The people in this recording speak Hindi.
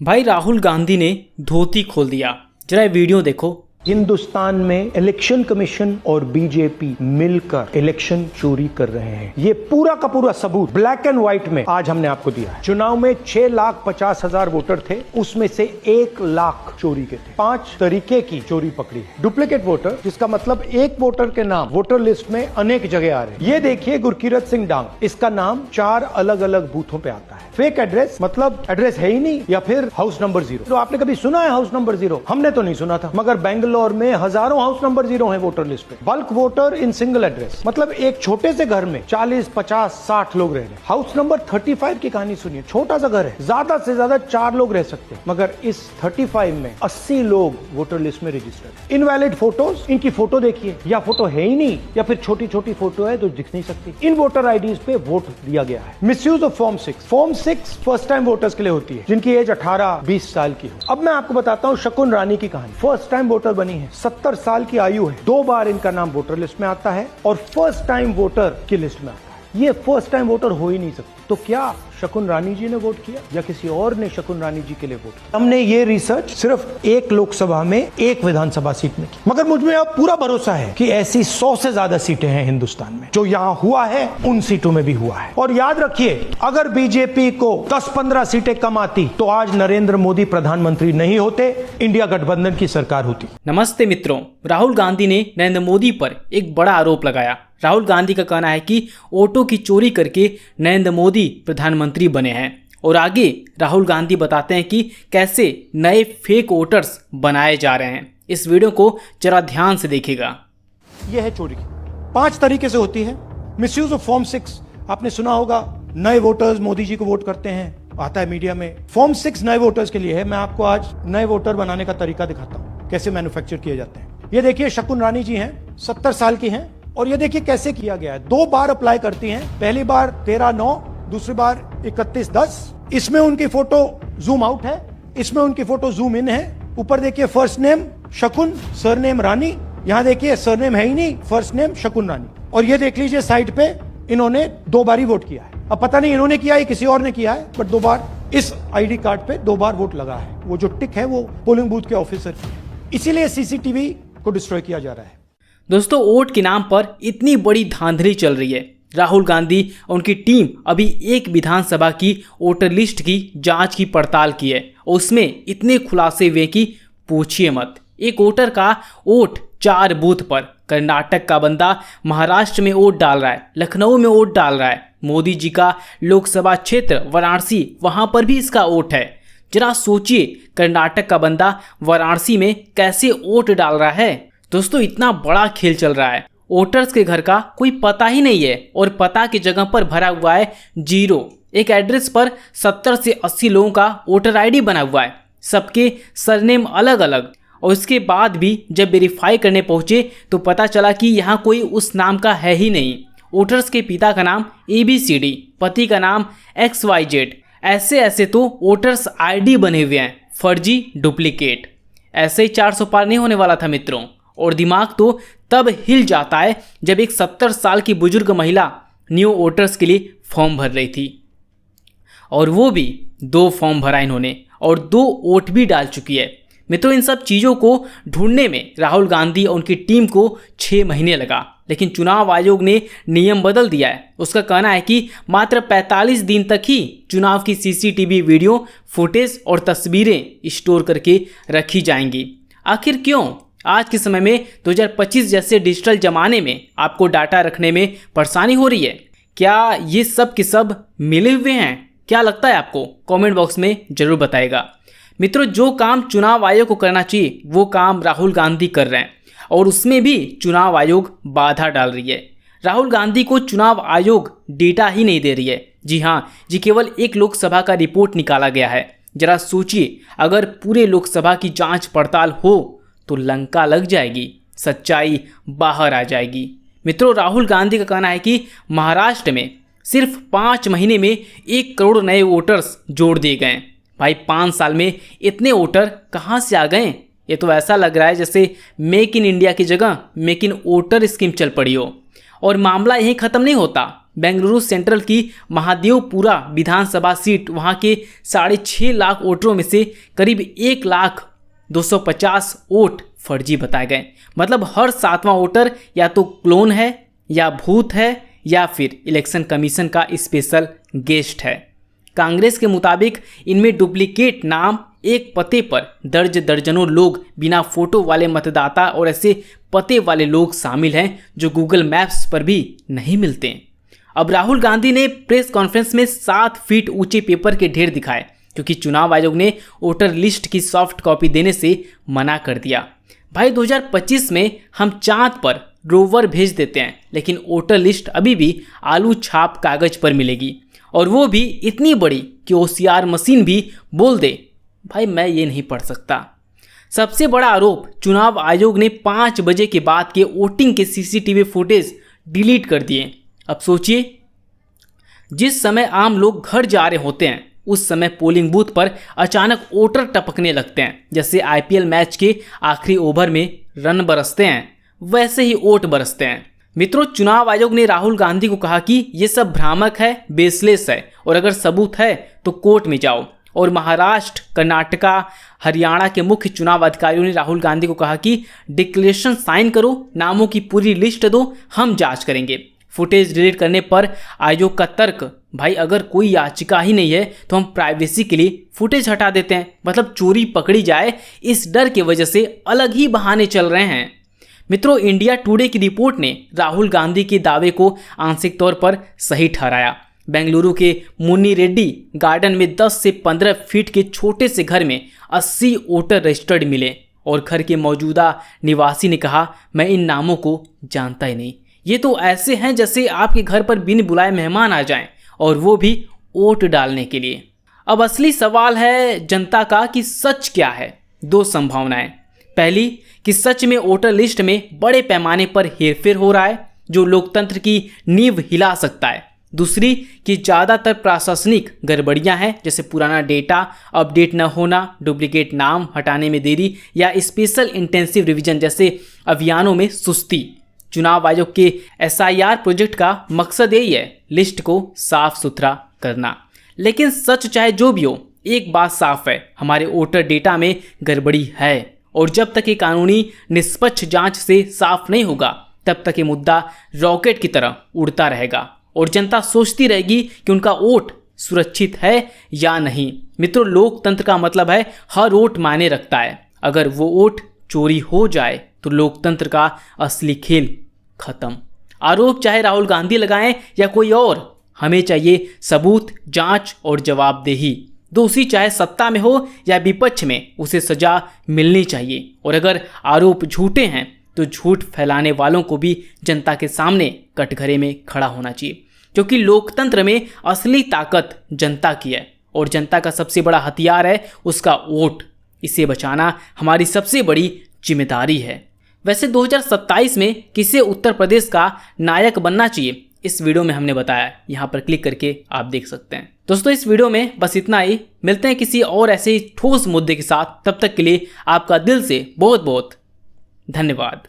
भाई राहुल गांधी ने धोती खोल दिया। जरा वीडियो देखो। हिंदुस्तान में इलेक्शन कमीशन और बीजेपी मिलकर इलेक्शन चोरी कर रहे हैं। ये पूरा का पूरा सबूत ब्लैक एंड व्हाइट में आज हमने आपको दिया है। चुनाव में 6,50,000 वोटर थे, उसमें से 1 लाख चोरी के थे। 5 तरीके की चोरी पकड़ी है। डुप्लीकेट वोटर, जिसका मतलब एक वोटर के नाम वोटर लिस्ट में अनेक जगह आ रहे हैं। ये देखिए गुरकीरत सिंह डांग, इसका नाम 4 अलग अलग बूथों पे आता है। फेक एड्रेस, मतलब एड्रेस है ही नहीं, या फिर हाउस नंबर 0। तो आपने कभी सुना है हाउस नंबर 0? हमने तो नहीं सुना था, मगर बेंगलोर में हजारों हाउस नंबर 0 है वोटर लिस्ट पे। Bulk voter in single address, मतलब एक छोटे से घर में 40, 50, 60 लोग रह रहे हैं। हाउस नंबर 35 की कहानी सुनिए। छोटा सा घर है, ज्यादा से ज्यादा 4 लोग रह सकते हैं, मगर इस 35 में 80 लोग वोटर लिस्ट में रजिस्टर्ड। इनवैलिड फोटोज, इनकी फोटो देखिए, या फोटो है ही नहीं, या फिर छोटी छोटी फोटो है तो दिख नहीं सकती। इन वोटर आईडीज पे वोट दिया गया है। Misuse of form 6। Form 6 first time voters के लिए होती है, जिनकी एज 18-20 साल की हो। अब मैं आपको बताता हूँ शकुन रानी की कहानी। फर्स्ट टाइम वोटर बनी है, 70 साल की आयु है, 2 बार इनका नाम वोटर लिस्ट में आता है और फर्स्ट टाइम वोटर की लिस्ट में आता है। ये फर्स्ट टाइम वोटर हो ही नहीं सकती। तो क्या शकुन रानी जी ने वोट किया या किसी और ने शकुन रानी जी के लिए वोट किया? हमने ये रिसर्च सिर्फ एक लोकसभा में, एक विधानसभा सीट में की, मगर मुझमें अब पूरा भरोसा है कि ऐसी 100 से ज्यादा सीटें हैं हिंदुस्तान में। जो यहाँ हुआ है उन सीटों में भी हुआ है। और याद रखिए, अगर बीजेपी को 10-15 सीटें कम आती तो आज नरेंद्र मोदी प्रधानमंत्री नहीं होते, इंडिया गठबंधन की सरकार होती। नमस्ते मित्रों, राहुल गांधी ने नरेंद्र मोदी पर एक बड़ा आरोप लगाया। राहुल गांधी का कहना है कि वोटों की चोरी करके नरेंद्र मोदी प्रधानमंत्री बने हैं। और आगे राहुल गांधी बताते हैं कि कैसे नए फेक वोटर्स बनाए जा रहे हैं। इस वीडियो को जरा ध्यान से देखिएगा। यह है चोरी। 5 तरीके से होती है। मिसयूज ऑफ फॉर्म 6, आपने सुना होगा। नए वोटर्स मोदी जी को वोट करते हैं, आता है मीडिया में। फॉर्म 6 नए वोटर्स के लिए है। मैं आपको आज नए वोटर बनाने का तरीका दिखाता हूँ, कैसे मैन्युफैक्चर किए जाते हैं। ये देखिए शकुन रानी जी हैं, 70 साल की हैं, और ये देखिए कैसे किया गया है। 2 बार अप्लाई करती हैं। पहली बार 13/9, दूसरी बार 31/10। इसमें उनकी फोटो जूम आउट है, इसमें उनकी फोटो जूम इन है। ऊपर देखिए फर्स्ट नेम शकुन, सरनेम रानी। यहाँ देखिए सरनेम है ही नहीं, फर्स्ट नेम शकुन रानी। और ये देख लीजिए साइड पे इन्होंने 2 बार ही वोट किया है। अब पता नहीं इन्होंने किया है किसी और ने किया है, बट 2 बार इस आईडी कार्ड पे 2 बार वोट लगा है। वो जो टिक है वो पोलिंग बूथ के ऑफिसर की है, इसीलिए सीसीटीवी को डिस्ट्रॉय किया जा रहा है। दोस्तों, वोट के नाम पर इतनी बड़ी धांधली चल रही है। राहुल गांधी और उनकी टीम अभी एक विधानसभा की वोटर लिस्ट की जांच की पड़ताल की है, और उसमें इतने खुलासे हुए कि पूछिए मत। एक वोटर का वोट 4 बूथ पर, कर्नाटक का बंदा महाराष्ट्र में वोट डाल रहा है, लखनऊ में वोट डाल रहा है, मोदी जी का लोकसभा क्षेत्र वाराणसी, वहां पर भी इसका वोट है। जरा सोचिए, कर्नाटक का बंदा वाराणसी में कैसे वोट डाल रहा है। दोस्तों, इतना बड़ा खेल चल रहा है। वोटर्स के घर का कोई पता ही नहीं है, और पता की जगह पर भरा हुआ है 0। एक एड्रेस पर 70 से 80 लोगों का वोटर आईडी बना हुआ है, सबके सरनेम अलग अलग। और इसके बाद भी जब वेरीफाई करने पहुंचे तो पता चला कि यहाँ कोई उस नाम का है ही नहीं। वोटर्स के पिता का नाम ABCD, पति का नाम XYZ। ऐसे ऐसे तो वोटर्स आईडी बने हुए हैं, फर्जी, डुप्लीकेट। ऐसे ही 400 पार नहीं होने वाला था मित्रों। और दिमाग तो तब हिल जाता है जब एक 70 साल की बुजुर्ग महिला न्यू वोटर्स के लिए फॉर्म भर रही थी, और वो भी 2 फॉर्म भरा इन्होंने, और 2 वोट भी डाल चुकी है। मित्रों, इन सब चीज़ों को ढूंढने में राहुल गांधी और उनकी टीम को 6 महीने लगा, लेकिन चुनाव आयोग ने नियम बदल दिया है। उसका कहना है कि मात्र 45 दिन तक ही चुनाव की CCTV वीडियो फुटेज और तस्वीरें स्टोर करके रखी जाएंगी। आखिर क्यों? आज के समय में 2025 जैसे डिजिटल ज़माने में आपको डाटा रखने में परेशानी हो रही है। क्या ये सब के सब मिले हुए हैं? क्या लगता है आपको? कमेंट बॉक्स में ज़रूर बताएगा। मित्रों, जो काम चुनाव आयोग को करना चाहिए वो काम राहुल गांधी कर रहे हैं, और उसमें भी चुनाव आयोग बाधा डाल रही है। राहुल गांधी को चुनाव आयोग डेटा ही नहीं दे रही है। जी हाँ जी, केवल एक लोकसभा का रिपोर्ट निकाला गया है। जरा सोचिए, अगर पूरे लोकसभा की जांच पड़ताल हो तो लंका लग जाएगी, सच्चाई बाहर आ जाएगी। मित्रों, राहुल गांधी का कहना है कि महाराष्ट्र में सिर्फ 5 महीने में 1 करोड़ नए वोटर्स जोड़ दिए गए। भाई, 5 साल में इतने वोटर कहाँ से आ गए? ये तो ऐसा लग रहा है जैसे मेक इन इंडिया की जगह मेक इन वोटर स्कीम चल पड़ी हो। और मामला यहीं ख़त्म नहीं होता। बेंगलुरु सेंट्रल की महादेवपुरा विधानसभा सीट, वहां के 6.5 लाख वोटरों में से करीब 1,250,000 वोट फर्जी बताए गए। मतलब हर 7वां वोटर या तो क्लोन है या भूत है या फिर इलेक्शन कमीशन का स्पेशल गेस्ट है। कांग्रेस के मुताबिक इनमें डुप्लीकेट नाम, एक पते पर दर्ज दर्जनों लोग, बिना फोटो वाले मतदाता और ऐसे पते वाले लोग शामिल हैं जो गूगल मैप्स पर भी नहीं मिलते। अब राहुल गांधी ने प्रेस कॉन्फ्रेंस में 7 फीट ऊंचे पेपर के ढेर दिखाए क्योंकि चुनाव आयोग ने वोटर लिस्ट की सॉफ्ट कॉपी देने से मना कर दिया। भाई 2025 में हम चांद पर रोवर भेज देते हैं, लेकिन वोटर लिस्ट अभी भी आलू छाप कागज पर मिलेगी, और वो भी इतनी बड़ी कि OCR मशीन भी बोल दे भाई मैं ये नहीं पढ़ सकता। सबसे बड़ा आरोप, चुनाव आयोग ने 5 बजे के बाद के वोटिंग के CCTV फुटेज डिलीट कर दिए। अब सोचिए, जिस समय आम लोग घर जा रहे होते हैं उस समय पोलिंग बूथ पर अचानक वोटर टपकने लगते हैं। जैसे IPL मैच के आखिरी ओवर में रन बरसते हैं, वैसे ही वोट बरसते हैं। मित्रों, चुनाव आयोग ने राहुल गांधी को कहा कि ये सब भ्रामक है, बेसलेस है, और अगर सबूत है तो कोर्ट में जाओ। और महाराष्ट्र, कर्नाटका, हरियाणा के मुख्य चुनाव अधिकारियों ने राहुल गांधी को कहा कि डिक्लेरेशन साइन करो, नामों की पूरी लिस्ट दो, हम जांच करेंगे। फुटेज डिलीट करने पर आयोग का तर्क, भाई अगर कोई याचिका ही नहीं है तो हम प्राइवेसी के लिए फुटेज हटा देते हैं। मतलब चोरी पकड़ी जाए इस डर की वजह से अलग ही बहाने चल रहे हैं। मित्रों, इंडिया टुडे की रिपोर्ट ने राहुल गांधी के दावे को आंशिक तौर पर सही ठहराया। बेंगलुरु के मुन्नी रेड्डी गार्डन में 10 से 15 फीट के छोटे से घर में 80 वोटर रजिस्टर्ड मिले, और घर के मौजूदा निवासी ने कहा मैं इन नामों को जानता ही नहीं, ये तो ऐसे हैं जैसे आपके घर पर बिन बुलाए मेहमान आ जाएं, और वो भी वोट डालने के लिए। अब असली सवाल है जनता का कि सच क्या है। 2 संभावनाएं, पहली कि सच में वोटर लिस्ट में बड़े पैमाने पर हेरफेर हो रहा है जो लोकतंत्र की नींव हिला सकता है। दूसरी कि ज़्यादातर प्रशासनिक गड़बड़ियां हैं, जैसे पुराना डेटा अपडेट न होना, डुप्लीकेट नाम हटाने में देरी, या स्पेशल इंटेंसिव रिवीजन जैसे अभियानों में सुस्ती। चुनाव आयोग के SIR प्रोजेक्ट का मकसद यही है, लिस्ट को साफ सुथरा करना। लेकिन सच चाहे जो भी हो, एक बात साफ है, हमारे वोटर डेटा में गड़बड़ी है, और जब तक ये कानूनी निष्पक्ष जांच से साफ नहीं होगा तब तक ये मुद्दा रॉकेट की तरह उड़ता रहेगा, और जनता सोचती रहेगी कि उनका वोट सुरक्षित है या नहीं। मित्रों, लोकतंत्र का मतलब है हर वोट मायने रखता है। अगर वो वोट चोरी हो जाए तो लोकतंत्र का असली खेल खत्म। आरोप चाहे राहुल गांधी लगाएं या कोई और, हमें चाहिए सबूत, जांच और जवाबदेही। दोषी चाहे सत्ता में हो या विपक्ष में, उसे सजा मिलनी चाहिए। और अगर आरोप झूठे हैं तो झूठ फैलाने वालों को भी जनता के सामने कटघरे में खड़ा होना चाहिए, क्योंकि लोकतंत्र में असली ताकत जनता की है, और जनता का सबसे बड़ा हथियार है उसका वोट। इसे बचाना हमारी सबसे बड़ी जिम्मेदारी है। वैसे 2027 में किसे उत्तर प्रदेश का नायक बनना चाहिए, इस वीडियो में हमने बताया, यहाँ पर क्लिक करके आप देख सकते हैं। दोस्तों, इस वीडियो में बस इतना ही। मिलते हैं किसी और ऐसे ही ठोस मुद्दे के साथ। तब तक के लिए आपका दिल से बहुत बहुत धन्यवाद।